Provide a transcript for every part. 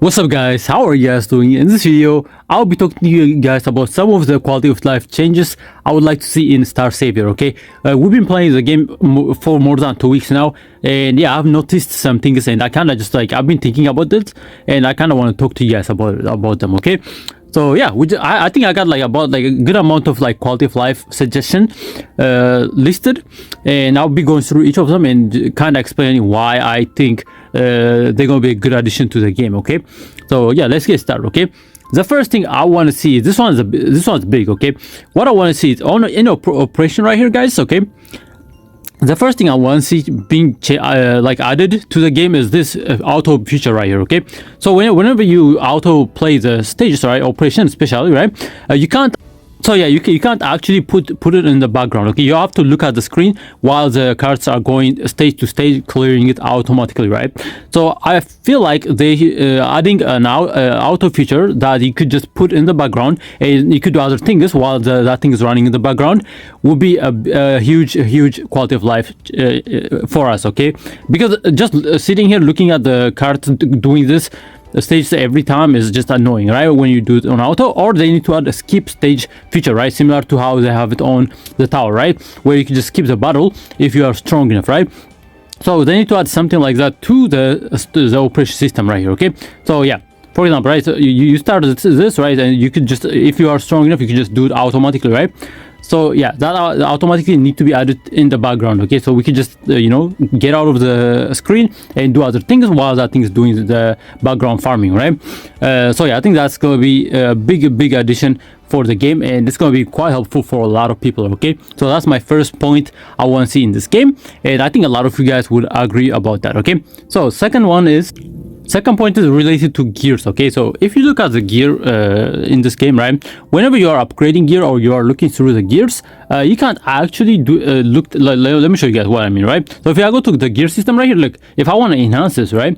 What's up guys, how are you guys doing? In this video, I'll be talking to you guys about some of the quality of life changes I would like to see in Star Savior, okay? We've been playing the game for more than 2 weeks now, and yeah, I've noticed some things, and I kind of just I've been thinking about it, and I kind of want to talk to you guys about them, okay? So yeah, I think I got about a good amount of quality of life suggestion listed, and I'll be going through each of them and kind of explaining why I think they're gonna be a good addition to the game. Okay, so yeah, let's get started. Okay, the first thing I want to see is this one's big. Okay, what I want to see is in operation right here, guys. Okay. The first thing I want to see being added to the game is this auto feature right here, okay? So whenever you auto play the stages, right, operation especially, right, you can't. So yeah, you can't actually put it in the background, okay? You have to look at the screen while the cards are going stage to stage, clearing it automatically, right? So I feel like they adding an auto feature that you could just put in the background and you could do other things while that thing is running in the background would be a huge quality of life for us, okay? Because just sitting here looking at the cards doing this stage every time is just annoying, right? When you do it on auto, or they need to add a skip stage feature, right? Similar to how they have it on the tower, right? Where you can just skip the battle if you are strong enough, right? So they need to add something like that to the operation system right here, okay? So yeah, for example, right? So you start this, right? And you could just, if you are strong enough, you can just do it automatically, right? So yeah, that automatically need to be added in the background, okay? So we can just get out of the screen and do other things while that thing is doing the background farming, right? So yeah, I think that's gonna be a big addition for the game, and it's gonna be quite helpful for a lot of people, okay? So that's my first point I want to see in this game, and I think a lot of you guys would agree about that, okay? So second point is related to gears, okay? So if you look at the gear in this game, right, whenever you are upgrading gear or you are looking through the gears, you can't actually do let me show you guys what I mean, right? So if I go to the gear system right here, look, if I want to enhance this, right,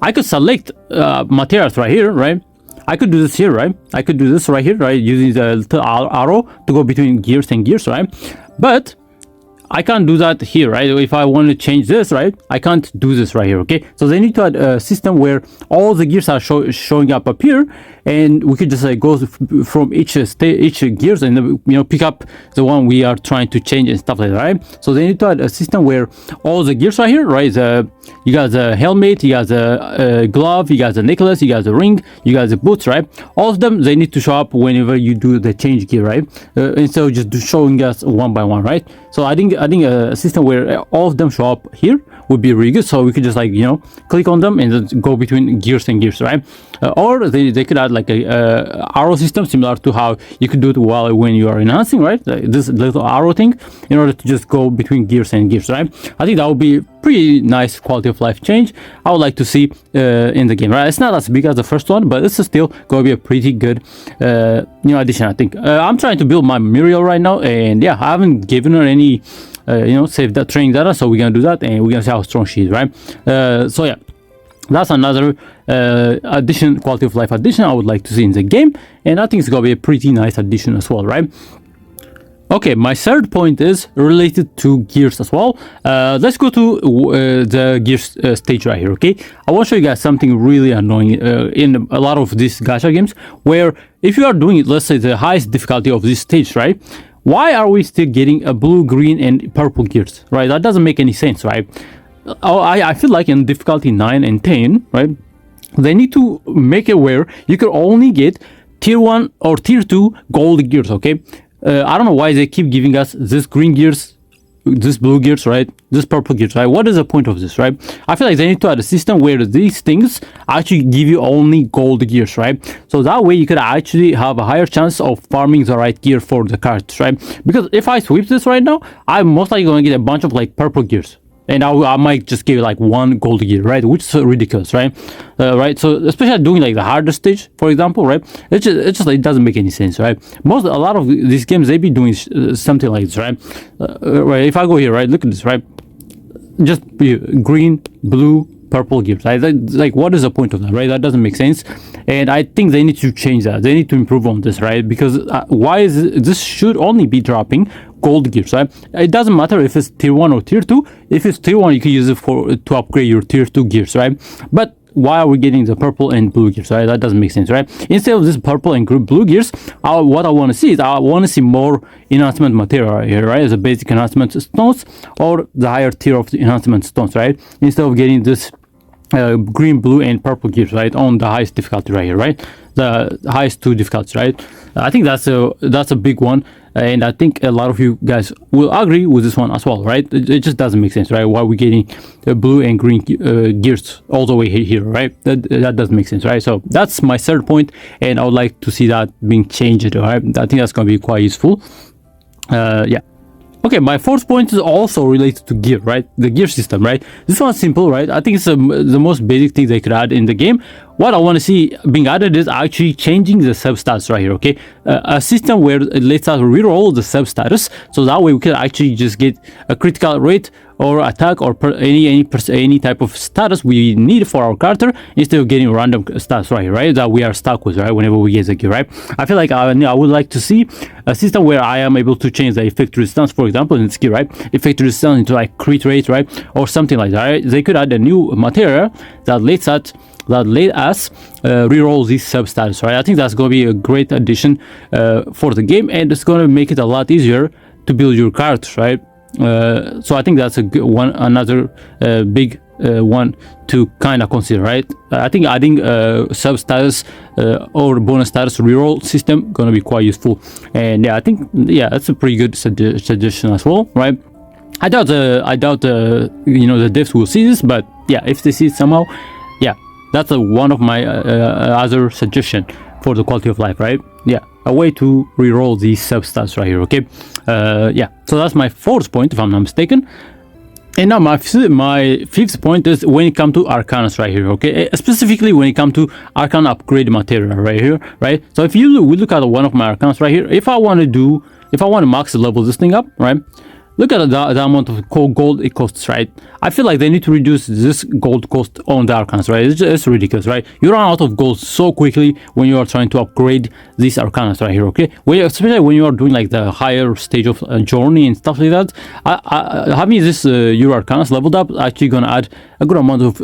I could select materials right here, right? I could do this here, right? I could do this right here, right, using the little arrow to go between gears and gears, right? But I can't do that here, right? If I want to change this, right, I can't do this right here, okay? So they need to add a system where all the gears are showing up here, and we could just go from each gears and pick up the one we are trying to change and stuff like that, right? So they need to add a system where all the gears right here, right? You got the helmet, you got the glove, you got the necklace, you got the ring, you got the boots, right? All of them, they need to show up whenever you do the change gear, right? Instead of just showing us one by one, right? So I think a system where all of them show up here would be really good. So we could just click on them and then go between gears and gears, right? Or they could add a arrow system similar to how you could do it when you are enhancing, right? This little arrow thing in order to just go between gears and gears, right? I think that would be pretty nice quality of life change I would like to see in the game, right? It's not as big as the first one, but it's still going to be a pretty good addition, I think. I'm trying to build my Muriel right now, and yeah, I haven't given her any save that training data, so we're gonna do that and we're gonna see how strong she is, right? So yeah, that's another quality of life addition I would like to see in the game, and I think it's gonna be a pretty nice addition as well, right? Okay, my third point is related to gears as well. Let's go to the gears stage right here, okay? I want to show you guys something really annoying in a lot of these gacha games, where if you are doing it, let's say the highest difficulty of this stage, right? Why are we still getting a blue, green, and purple gears, right? That doesn't make any sense, right? I feel like in difficulty 9 and 10, right, they need to make it where you can only get tier 1 or tier 2 gold gears, okay? I don't know why they keep giving us this green gears, this blue gears, right, this purple gears, right? What is the point of this, right? I feel like they need to add a system where these things actually give you only gold gears, right? So that way you could actually have a higher chance of farming the right gear for the cards, right? Because if I sweep this right now, I'm most likely going to get a bunch of purple gears, and I might just give one gold gear, right? Which is ridiculous, right? Right. So especially doing the harder stage, for example, right? It doesn't make any sense, right? A lot of these games, they be doing something like this, right? Right. If I go here, right, look at this, right? Just green, blue, purple gears, right? What is the point of that, right? That doesn't make sense, and I think they need to change that. They need to improve on this, right? Because why is this should only be dropping gold gears, right? It doesn't matter if it's tier 1 or tier 2. If it's tier 1, you can use it to upgrade your tier 2 gears, right? But why are we getting the purple and blue gears, right? That doesn't make sense, right? Instead of this purple and blue gears, what I want to see is I want to see more enhancement material right here, right? The basic enhancement stones or the higher tier of the enhancement stones, right? Instead of getting this green, blue, and purple gears, right, on the highest difficulty right here, right? The highest 2 difficulties, right? I think that's a big one, and I think a lot of you guys will agree with this one as well, right? It just doesn't make sense, right? Why are we getting blue and green gears all the way here, right? That doesn't make sense, right? So that's my third point, and I would like to see that being changed, right? I think that's going to be quite useful. Yeah. Okay, my fourth point is also related to gear, right? The gear system, right? This one's simple, right? I think it's the most basic thing they could add in the game. What I want to see being added is actually changing the sub status right here, okay? A system where it lets us reroll the sub status, so that way we can actually just get a critical rate or attack or any type of status we need for our character instead of getting random stats right here, right? That we are stuck with, right? Whenever we get the gear, right? I feel like I would like to see a system where I am able to change the effect resistance, for example, in this gear, right? Effect resistance into like crit rate, right? Or something like that, right? They could add a new material that lets us reroll this sub status, right? I think that's going to be a great addition for the game, and it's going to make it a lot easier to build your characters, right? So I think that's a good one, another big one to kind of consider, right? I think adding sub status or bonus status reroll system gonna be quite useful, and yeah, I think that's a pretty good suggestion as well, right? I doubt the devs will see this, but yeah, if they see it somehow, yeah, that's one of my other suggestion for the quality of life, right? Yeah, a way to reroll these sub stats right here, okay? Yeah, so that's my fourth point, if I'm not mistaken. And now my fifth point is when it comes to arcanas right here, okay? Specifically when it comes to arcana upgrade material right here, right? So if we look at one of my arcanas right here, if I want to max level this thing up, right? Look at the amount of gold it costs, right? I feel like they need to reduce this gold cost on the arcanas, right? It's ridiculous, right? You run out of gold so quickly when you are trying to upgrade these arcanas right here, okay? Especially when you are doing like the higher stage of journey and stuff like that. Having this your arcanas leveled up actually gonna add a good amount of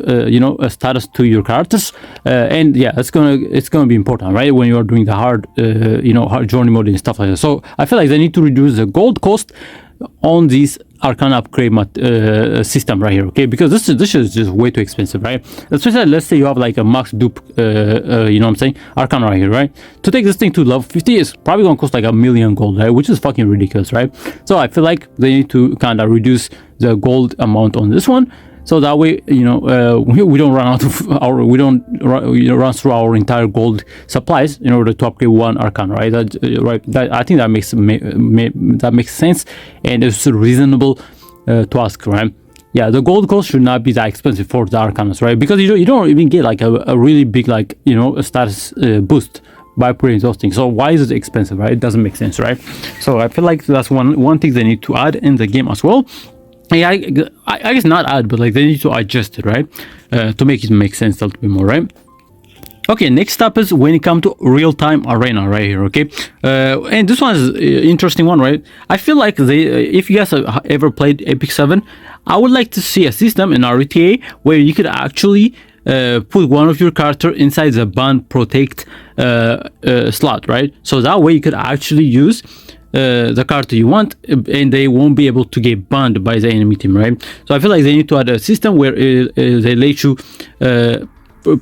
status to your characters, and yeah, it's gonna be important, right? When you are doing the hard hard journey mode and stuff like that. So I feel like they need to reduce the gold cost on this arcana upgrade system right here, okay? Because this is just way too expensive, right? Especially let's say you have like a max dupe arcana right here, right? To take this thing to level 50 is probably gonna cost like 1 million gold, right? Which is fucking ridiculous, right? So I feel like they need to kind of reduce the gold amount on this one, so that way we don't run out of run through our entire gold supplies in order to upgrade one arcana, right? I think that makes sense, and it's reasonable to ask, right? Yeah, the gold cost should not be that expensive for the arcanas, right? Because you don't even get like a really big a status boost by putting those things. So why is it expensive, right? It doesn't make sense, right? So I feel like that's one thing they need to add in the game as well. Yeah, I guess not add, but like they need to adjust it, right? To make it make sense a little bit more, right? Okay, next up is when it comes to real-time arena right here, okay? And this one is an interesting one, right? I feel like if you guys have ever played Epic 7, I would like to see a system in RTA where you could actually put one of your character inside the band protect slot, right? So that way you could actually use the character you want, and they won't be able to get banned by the enemy team, right? So I feel like they need to add a system where they let you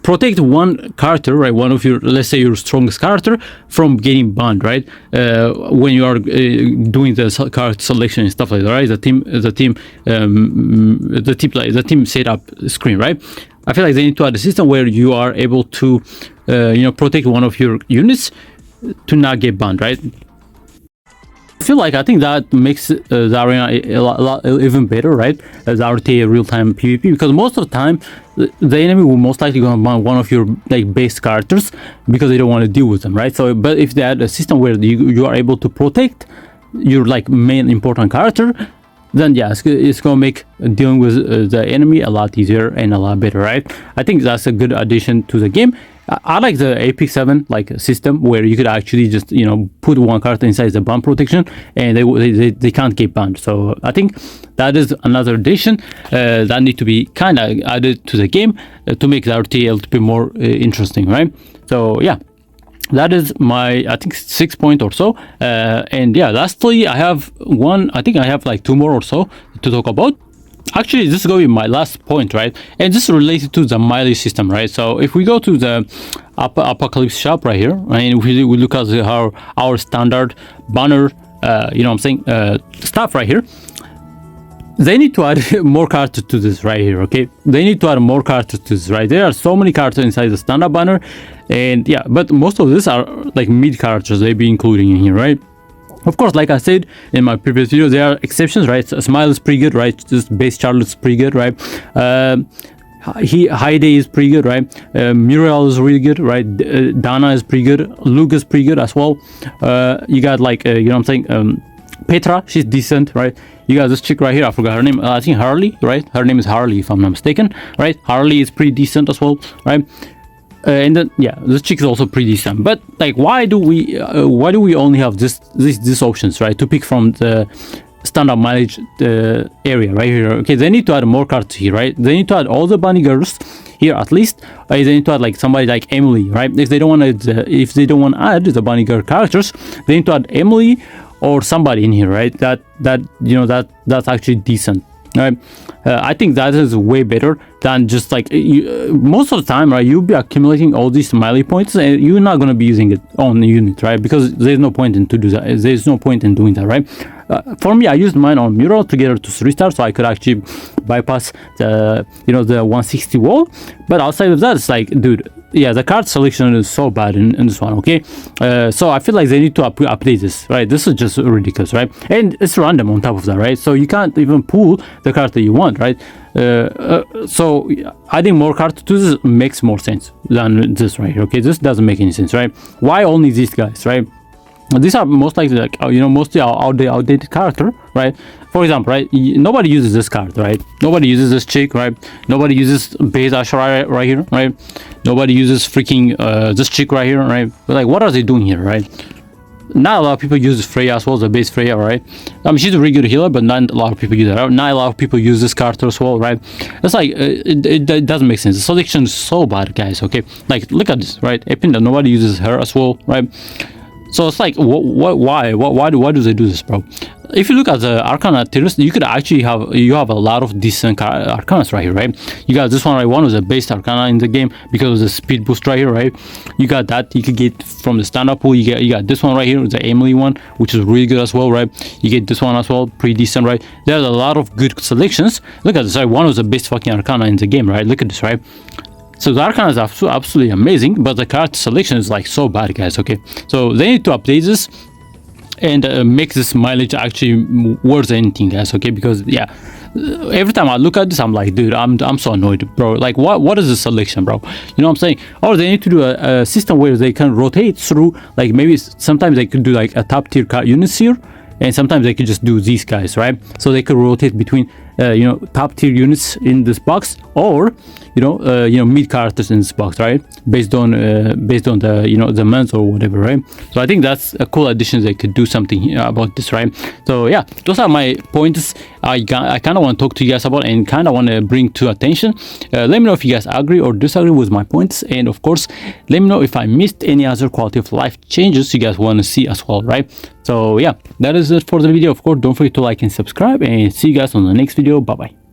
protect one character, right? One of your, let's say your strongest character, from getting banned, right? When you are doing the character selection and stuff like that, right? The team setup screen, right? I feel like they need to add a system where you are able to, protect one of your units to not get banned, right? I think that makes the arena a lot even better, right? As RTA real-time PvP, because most of the time the enemy will most likely gonna ban one of your like base characters because they don't want to deal with them, right? So, but if they add a system where you are able to protect your like main important character, then yeah, it's gonna make dealing with the enemy a lot easier and a lot better, right? I think that's a good addition to the game, I like the Apex 7 like system where you could actually just put one character inside the ban protection and they can't get banned. So I think that is another addition that need to be kind of added to the game to make the RTA to be more interesting, right? So yeah, that is my, I think, 6 point or so. And yeah, lastly, I have like 2 more or so to talk about. Actually, this is going to be my last point, right? And this is related to the mileage system, right? So if we go to the Apocalypse shop right here, right, and we look at our standard banner, stuff right here, they need to add more characters to this right here, okay? They need to add more characters to this, right? There are so many characters inside the standard banner, and yeah, but most of these are like mid characters they be including in here, right? Of course, like I said in my previous video, there are exceptions, right? So Smile is pretty good, right? Just base Charlotte is pretty good, right? Heide is pretty good, right? Muriel is really good, right? Dana is pretty good. Luke is pretty good as well. You got like, Petra, she's decent, right? You got this chick right here, I forgot her name. I think Harley, right? Her name is Harley, if I'm not mistaken, right? Harley is pretty decent as well, right? And then yeah, this chick is also pretty decent. But like, why do we only have these options, right, to pick from the standard mileage area right here? Okay, they need to add more cards here, right? They need to add all the bunny girls here at least. They need to add like somebody like Emily, right? If they don't want to add the bunny girl characters, they need to add Emily or somebody in here, right? That's actually decent. Right, I think that is way better than just like most of the time, right? You'll be accumulating all these smiley points, and you're not gonna be using it on the unit, right? Because there's no point in doing that, right? For me, I used mine on Mural to get her to 3-star, so I could actually bypass the the 160 wall. But outside of that, it's like, dude, yeah, the card selection is so bad in this one, okay? So I feel like they need to update this, right? This is just ridiculous, right? And it's random on top of that, right? So you can't even pull the card that you want, right? So adding more cards to this makes more sense than this right here, okay? This doesn't make any sense, right? Why only these guys, right? These are most likely like mostly outdated character, right? For example, right, nobody uses this card, right? Nobody uses this chick, right? Nobody uses base Ashura right here, right? Nobody uses freaking this chick right here, right? But like, what are they doing here, right? Not a lot of people use Freya as well, the base Freya, right? I mean, she's a really good healer, but not a lot of people use her. Not a lot of people use this character as well, right? It's like it doesn't make sense. The selection is so bad, guys. Okay, like look at this, right? Epinda, nobody uses her as well, right? So it's like, why do they do this, bro? If you look at the Arcana tier list, you could actually have a lot of decent Arcanas right here, right? You got this one, right? One was the base Arcana in the game because of the speed boost right here, right? You got that you could get from the stand-up pool. You got this one right here, the Emily one, which is really good as well, right? You get this one as well, pretty decent, right? There's a lot of good selections. Look at this, right? One was the best fucking Arcana in the game, right? Look at this, right? So the Arcana is absolutely amazing, but the card selection is like so bad, guys. Okay, so they need to update this and make this mileage actually worth anything, guys. Okay, because yeah, every time I look at this, I'm like, dude, I'm so annoyed, bro. Like, what is the selection, bro? You know what I'm saying? Or they need to do a system where they can rotate through, like maybe sometimes they could do like a top tier card units here, and sometimes they could just do these guys, right? So they could rotate between top tier units in this box, or mid characters in this box, right? Based on the month or whatever, right? So I think that's a cool addition. They could do something about this, right? So yeah, those are my points I kind of want to talk to you guys about and kind of want to bring to attention. Let me know if you guys agree or disagree with my points, and of course let me know if I missed any other quality of life changes you guys want to see as well, right? So yeah, that is it for the video. Of course, don't forget to like and subscribe, and see you guys on the next video. Bye bye.